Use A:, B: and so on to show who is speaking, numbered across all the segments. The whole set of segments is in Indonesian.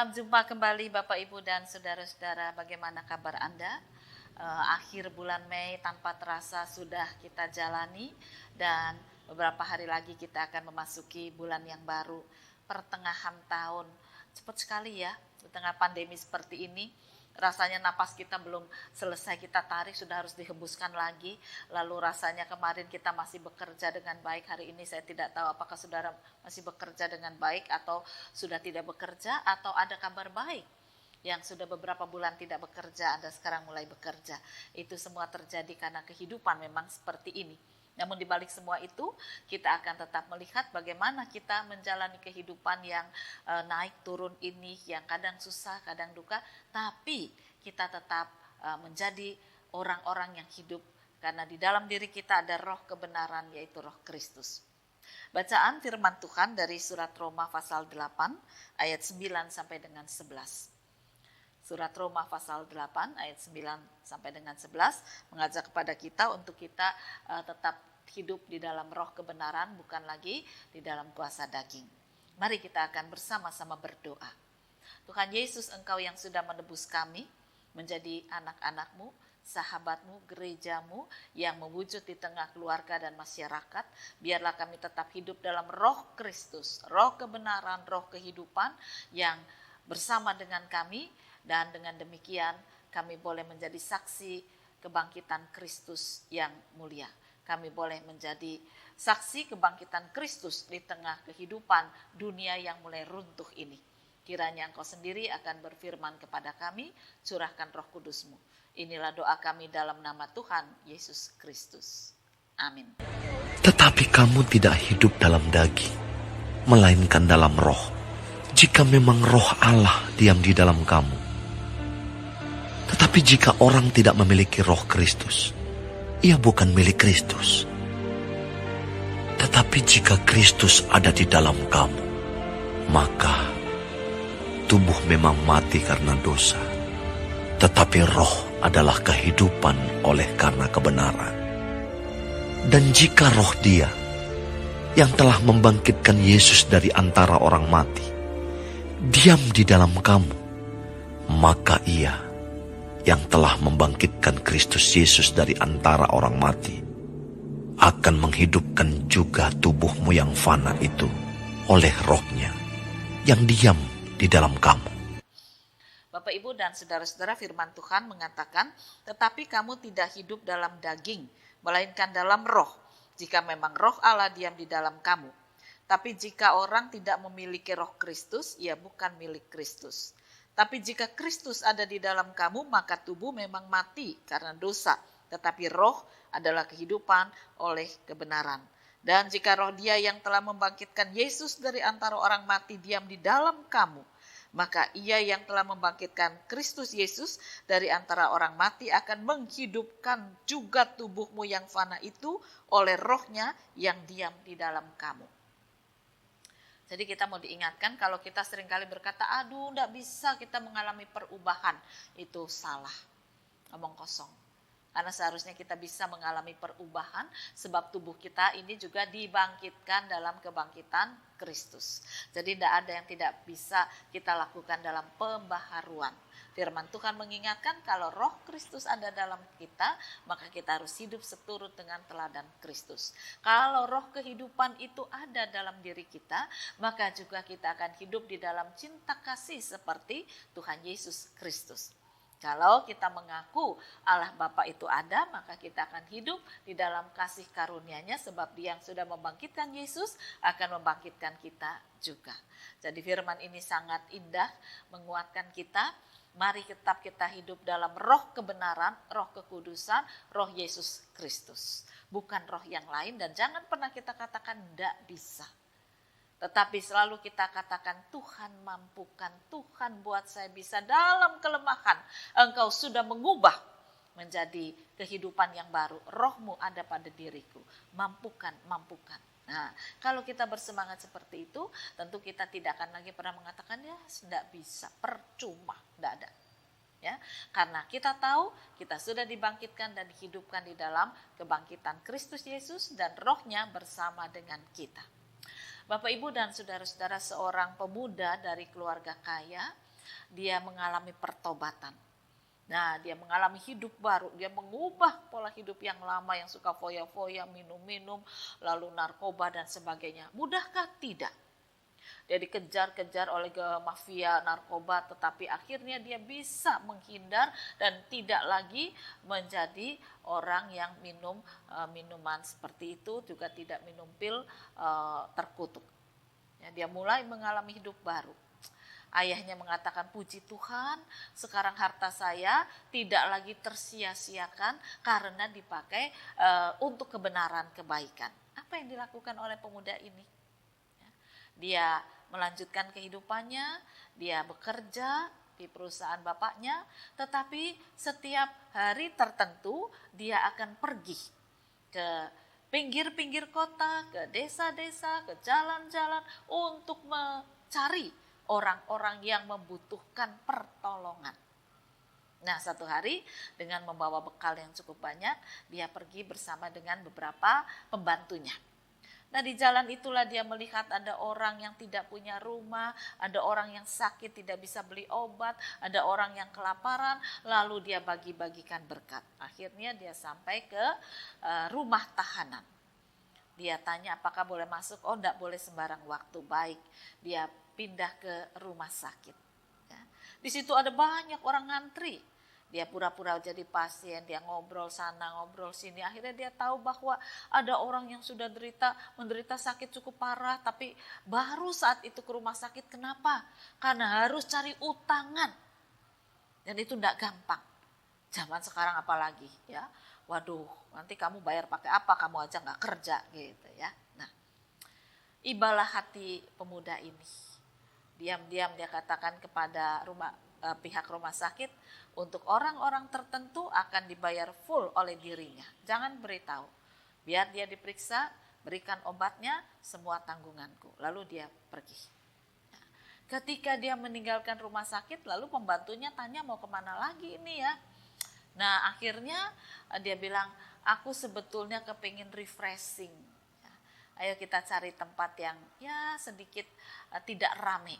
A: Selamat jumpa kembali Bapak Ibu dan saudara-saudara, bagaimana kabar Anda? Akhir bulan Mei tanpa terasa sudah kita jalani dan beberapa hari lagi kita akan memasuki bulan yang baru, pertengahan tahun. Cepat sekali ya, di tengah pandemi seperti ini. Rasanya napas kita belum selesai kita tarik, sudah harus dihembuskan lagi. Lalu rasanya kemarin kita masih bekerja dengan baik. Hari ini saya tidak tahu apakah saudara masih bekerja dengan baik atau sudah tidak bekerja, atau ada kabar baik yang sudah beberapa bulan tidak bekerja, Anda sekarang mulai bekerja. Itu semua terjadi karena kehidupan memang seperti ini. Namun di balik semua itu, kita akan tetap melihat bagaimana kita menjalani kehidupan yang naik turun ini, yang kadang susah, kadang duka, tapi kita tetap menjadi orang-orang yang hidup, karena di dalam diri kita ada roh kebenaran, yaitu roh Kristus. Bacaan firman Tuhan dari surat Roma pasal 8 ayat 9 sampai dengan 11. Surat Roma pasal 8 ayat 9 sampai dengan 11 mengajak kepada kita untuk kita tetap hidup di dalam roh kebenaran, bukan lagi di dalam kuasa daging. Mari kita akan bersama-sama berdoa. Tuhan Yesus, Engkau yang sudah menebus kami menjadi anak-anak-Mu, sahabat-Mu, gereja-Mu yang mewujud di tengah keluarga dan masyarakat. Biarlah kami tetap hidup dalam roh Kristus, roh kebenaran, roh kehidupan yang bersama dengan kami. Dan dengan demikian kami boleh menjadi saksi kebangkitan Kristus yang mulia. Kami boleh menjadi saksi kebangkitan Kristus di tengah kehidupan dunia yang mulai runtuh ini. Kiranya Engkau sendiri akan berfirman kepada kami, curahkan Roh Kudus-Mu. Inilah doa kami dalam nama Tuhan Yesus Kristus. Amin.
B: Tetapi kamu tidak hidup dalam daging, melainkan dalam roh. Jika memang roh Allah diam di dalam kamu. Tetapi jika orang tidak memiliki roh Kristus, ia bukan milik Kristus. Tetapi jika Kristus ada di dalam kamu, maka tubuh memang mati karena dosa, tetapi roh adalah kehidupan oleh karena kebenaran. Dan jika roh Dia yang telah membangkitkan Yesus dari antara orang mati diam di dalam kamu, maka Ia yang telah membangkitkan Kristus Yesus dari antara orang mati akan menghidupkan juga tubuhmu yang fana itu oleh rohnya yang diam di dalam kamu.
A: Bapak, Ibu, dan saudara-saudara, firman Tuhan mengatakan, tetapi kamu tidak hidup dalam daging, melainkan dalam roh, jika memang roh Allah diam di dalam kamu. Tapi jika orang tidak memiliki roh Kristus, ia bukan milik Kristus. Tapi jika Kristus ada di dalam kamu, maka tubuh memang mati karena dosa, tetapi roh adalah kehidupan oleh kebenaran. Dan jika roh Dia yang telah membangkitkan Yesus dari antara orang mati diam di dalam kamu, maka Ia yang telah membangkitkan Kristus Yesus dari antara orang mati akan menghidupkan juga tubuhmu yang fana itu oleh rohnya yang diam di dalam kamu. Jadi kita mau diingatkan, kalau kita seringkali berkata, aduh enggak bisa kita mengalami perubahan, itu salah, omong kosong. Karena seharusnya kita bisa mengalami perubahan, sebab tubuh kita ini juga dibangkitkan dalam kebangkitan Kristus. Jadi tidak ada yang tidak bisa kita lakukan dalam pembaharuan. Firman Tuhan mengingatkan kalau roh Kristus ada dalam kita, maka kita harus hidup seturut dengan teladan Kristus. Kalau roh kehidupan itu ada dalam diri kita, maka juga kita akan hidup di dalam cinta kasih seperti Tuhan Yesus Kristus. Kalau kita mengaku Allah Bapa itu ada, maka kita akan hidup di dalam kasih karunia-Nya, sebab Dia yang sudah membangkitkan Yesus akan membangkitkan kita juga. Jadi firman ini sangat indah, menguatkan kita. Mari tetap kita hidup dalam roh kebenaran, roh kekudusan, roh Yesus Kristus. Bukan roh yang lain, dan jangan pernah kita katakan tidak bisa. Tetapi selalu kita katakan, Tuhan mampukan, Tuhan buat saya bisa dalam kelemahan. Engkau sudah mengubah menjadi kehidupan yang baru. Rohmu ada pada diriku. Mampukan, mampukan. Nah, kalau kita bersemangat seperti itu, tentu kita tidak akan lagi pernah mengatakan, ya tidak bisa, percuma, tidak ada. Ya, karena kita tahu kita sudah dibangkitkan dan dihidupkan di dalam kebangkitan Kristus Yesus dan rohnya bersama dengan kita. Bapak, Ibu, dan saudara-saudara, seorang pemuda dari keluarga kaya dia mengalami pertobatan. Nah, dia mengalami hidup baru, dia mengubah pola hidup yang lama yang suka foya-foya, minum-minum, lalu narkoba dan sebagainya. Mudahkah? Tidak. Dia dikejar-kejar oleh mafia narkoba, tetapi akhirnya dia bisa menghindar dan tidak lagi menjadi orang yang minum minuman seperti itu, juga tidak minum pil terkutuk. Ya, dia mulai mengalami hidup baru. Ayahnya mengatakan, puji Tuhan, sekarang harta saya tidak lagi tersia-siakan karena dipakai untuk kebenaran, kebaikan. Apa yang dilakukan oleh pemuda ini? Dia melanjutkan kehidupannya, dia bekerja di perusahaan bapaknya, tetapi setiap hari tertentu dia akan pergi ke pinggir-pinggir kota, ke desa-desa, ke jalan-jalan untuk mencari orang-orang yang membutuhkan pertolongan. Nah, satu hari dengan membawa bekal yang cukup banyak, dia pergi bersama dengan beberapa pembantunya. Nah, di jalan itulah dia melihat ada orang yang tidak punya rumah, ada orang yang sakit tidak bisa beli obat, ada orang yang kelaparan, lalu dia bagi-bagikan berkat. Akhirnya dia sampai ke rumah tahanan. Dia tanya apakah boleh masuk, oh enggak boleh sembarang waktu, baik. Dia pindah ke rumah sakit. Ya. Di situ ada banyak orang ngantri. Dia pura-pura jadi pasien, dia ngobrol sana, ngobrol sini. Akhirnya dia tahu bahwa ada orang yang sudah menderita sakit cukup parah, tapi baru saat itu ke rumah sakit. Kenapa? Karena harus cari utangan. Dan itu enggak gampang. Zaman sekarang apalagi, ya. Waduh, nanti kamu bayar pakai apa? Kamu aja enggak kerja gitu ya. Nah, ibalah hati pemuda ini. Diam-diam dia katakan kepada pihak rumah sakit, untuk orang-orang tertentu akan dibayar full oleh dirinya. Jangan beritahu. Biar dia diperiksa, berikan obatnya, semua tanggunganku. Lalu dia pergi. Nah, ketika dia meninggalkan rumah sakit, lalu pembantunya tanya mau kemana lagi ini ya. Nah, akhirnya dia bilang, aku sebetulnya kepingin refreshing. Ayo kita cari tempat yang ya sedikit tidak rame.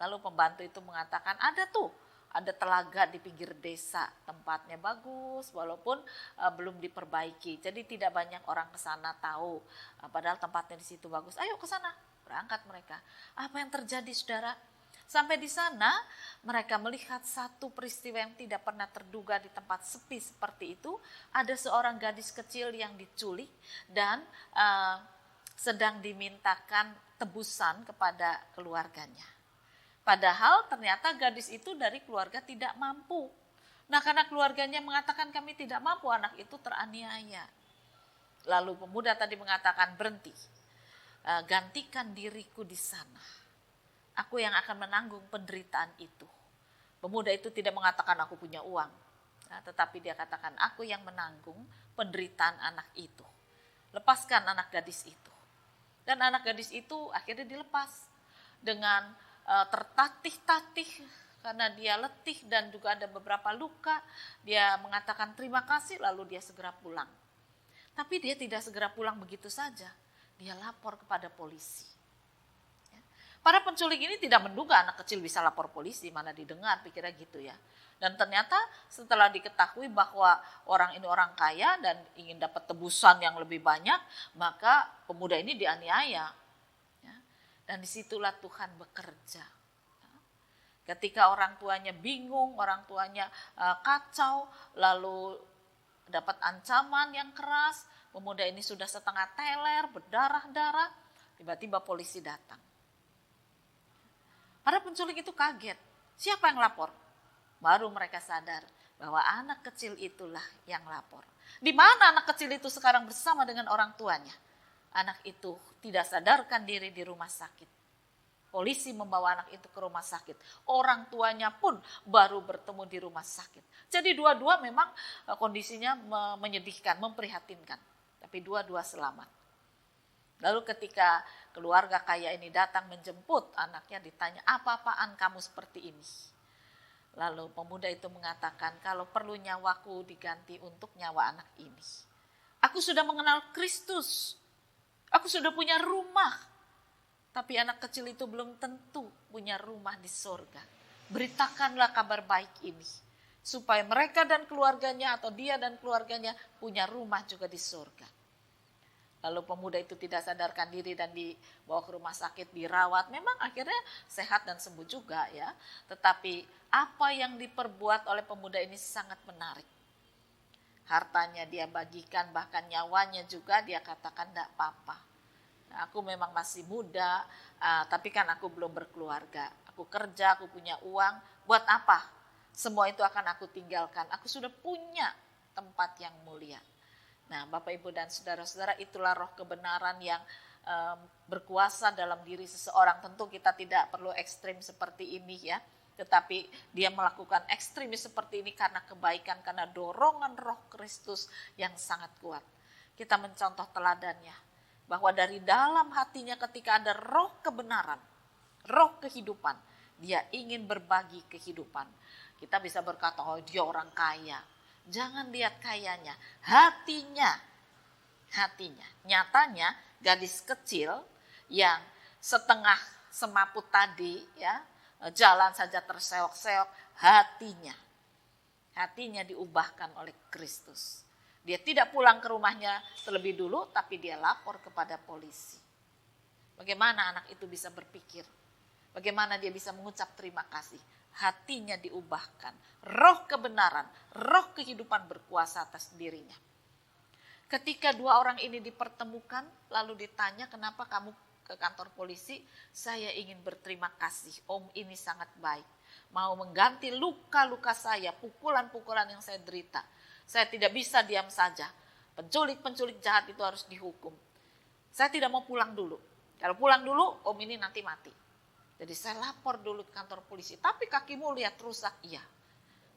A: Lalu pembantu itu mengatakan, ada telaga di pinggir desa, tempatnya bagus walaupun belum diperbaiki. Jadi tidak banyak orang ke sana tahu, padahal tempatnya di situ bagus. Ayo ke sana, berangkat mereka. Apa yang terjadi, Saudara? Sampai di sana mereka melihat satu peristiwa yang tidak pernah terduga di tempat sepi seperti itu. Ada seorang gadis kecil yang diculik dan sedang dimintakan tebusan kepada keluarganya. Padahal ternyata gadis itu dari keluarga tidak mampu. Nah, karena keluarganya mengatakan kami tidak mampu, anak itu teraniaya. Lalu pemuda tadi mengatakan, berhenti, gantikan diriku di sana. Aku yang akan menanggung penderitaan itu. Pemuda itu tidak mengatakan aku punya uang, tetapi dia katakan aku yang menanggung penderitaan anak itu. Lepaskan anak gadis itu. Dan anak gadis itu akhirnya dilepas dengan tertatih-tatih karena dia letih dan juga ada beberapa luka. Dia mengatakan terima kasih, lalu dia segera pulang. Tapi dia tidak segera pulang begitu saja. Dia lapor kepada polisi. Para penculik ini tidak menduga anak kecil bisa lapor polisi, mana didengar pikirnya gitu ya. Dan ternyata setelah diketahui bahwa orang ini orang kaya dan ingin dapat tebusan yang lebih banyak, maka pemuda ini dianiaya. Ya. Dan disitulah Tuhan bekerja. Ketika orang tuanya bingung, orang tuanya kacau, lalu dapat ancaman yang keras, pemuda ini sudah setengah teler, berdarah-darah, tiba-tiba polisi datang. Para penculik itu kaget, siapa yang lapor? Baru mereka sadar bahwa anak kecil itulah yang lapor. Di mana anak kecil itu sekarang bersama dengan orang tuanya? Anak itu tidak sadarkan diri di rumah sakit. Polisi membawa anak itu ke rumah sakit. Orang tuanya pun baru bertemu di rumah sakit. Jadi dua-dua memang kondisinya menyedihkan, memprihatinkan. Tapi dua-dua selamat. Lalu ketika keluarga kaya ini datang menjemput anaknya, ditanya, apa-apaan kamu seperti ini? Lalu pemuda itu mengatakan, kalau perlu nyawaku diganti untuk nyawa anak ini. Aku sudah mengenal Kristus. Aku sudah punya rumah. Tapi anak kecil itu belum tentu punya rumah di surga. Beritakanlah kabar baik ini, supaya mereka dan keluarganya atau dia dan keluarganya punya rumah juga di surga. Lalu pemuda itu tidak sadarkan diri dan dibawa ke rumah sakit, dirawat. Memang akhirnya sehat dan sembuh juga ya. Tetapi apa yang diperbuat oleh pemuda ini sangat menarik. Hartanya dia bagikan, bahkan nyawanya juga dia katakan tidak apa-apa. Aku memang masih muda, tapi kan aku belum berkeluarga. Aku kerja, aku punya uang, buat apa? Semua itu akan aku tinggalkan. Aku sudah punya tempat yang mulia. Nah, Bapak, Ibu, dan saudara-saudara, itulah roh kebenaran yang berkuasa dalam diri seseorang. Tentu kita tidak perlu ekstrim seperti ini ya. Tetapi dia melakukan ekstremis seperti ini karena kebaikan, karena dorongan roh Kristus yang sangat kuat. Kita mencontoh teladannya. Bahwa dari dalam hatinya ketika ada roh kebenaran, roh kehidupan, dia ingin berbagi kehidupan. Kita bisa berkata, oh dia orang kaya. Jangan lihat kayanya, hatinya. Nyatanya gadis kecil yang setengah semaput tadi ya, jalan saja terseok-seok, hatinya diubahkan oleh Kristus. Dia tidak pulang ke rumahnya terlebih dulu, tapi dia lapor kepada polisi. Bagaimana anak itu bisa berpikir? Bagaimana dia bisa mengucap terima kasih? Hatinya diubahkan. Roh kebenaran, roh kehidupan berkuasa atas dirinya. Ketika dua orang ini dipertemukan, lalu ditanya, kenapa kamu ke kantor polisi? Saya ingin berterima kasih, Om ini sangat baik. Mau mengganti luka-luka saya, pukulan-pukulan yang saya derita. Saya tidak bisa diam saja. Penculik-penculik jahat itu harus dihukum. Saya tidak mau pulang dulu. Kalau pulang dulu, Om ini nanti mati. Jadi saya lapor dulu ke kantor polisi. Tapi kakimu lihat rusak, iya.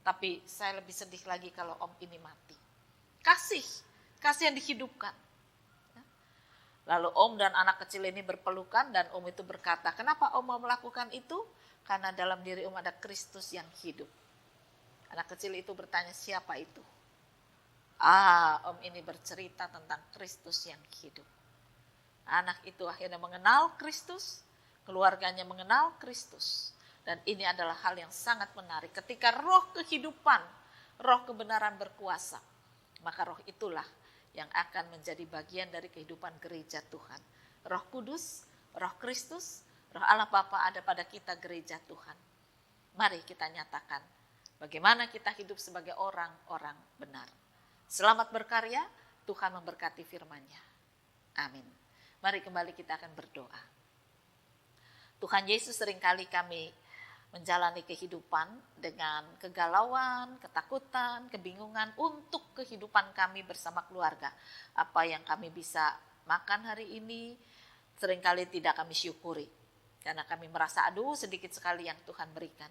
A: Tapi saya lebih sedih lagi kalau Om ini mati. Kasih yang dihidupkan. Lalu Om dan anak kecil ini berpelukan dan Om itu berkata, kenapa Om mau melakukan itu? Karena dalam diri Om ada Kristus yang hidup. Anak kecil itu bertanya, siapa itu? Om ini bercerita tentang Kristus yang hidup. Anak itu akhirnya mengenal Kristus, keluarganya mengenal Kristus. Dan ini adalah hal yang sangat menarik. Ketika roh kehidupan, roh kebenaran berkuasa, maka roh itulah yang akan menjadi bagian dari kehidupan gereja Tuhan. Roh Kudus, roh Kristus, roh Allah Bapa ada pada kita gereja Tuhan. Mari kita nyatakan bagaimana kita hidup sebagai orang-orang benar. Selamat berkarya, Tuhan memberkati firman-Nya. Amin. Mari kembali kita akan berdoa. Tuhan Yesus, seringkali kami menjalani kehidupan dengan kegalauan, ketakutan, kebingungan untuk kehidupan kami bersama keluarga. Apa yang kami bisa makan hari ini seringkali tidak kami syukuri. Karena kami merasa sedikit sekali yang Tuhan berikan.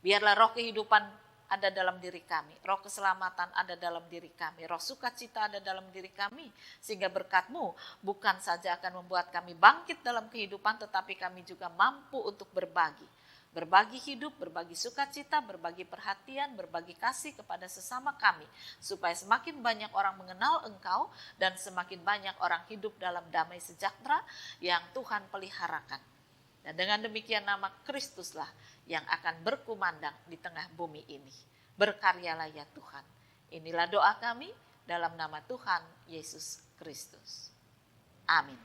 A: Biarlah roh kehidupan ada dalam diri kami, roh keselamatan ada dalam diri kami, roh sukacita ada dalam diri kami, sehingga berkat-Mu bukan saja akan membuat kami bangkit dalam kehidupan, tetapi kami juga mampu untuk berbagi hidup, berbagi sukacita, berbagi perhatian, berbagi kasih kepada sesama kami, supaya semakin banyak orang mengenal Engkau dan semakin banyak orang hidup dalam damai sejahtera yang Tuhan peliharakan. Dan dengan demikian nama Kristuslah yang akan berkumandang di tengah bumi ini. Berkaryalah ya Tuhan. Inilah doa kami dalam nama Tuhan Yesus Kristus. Amin.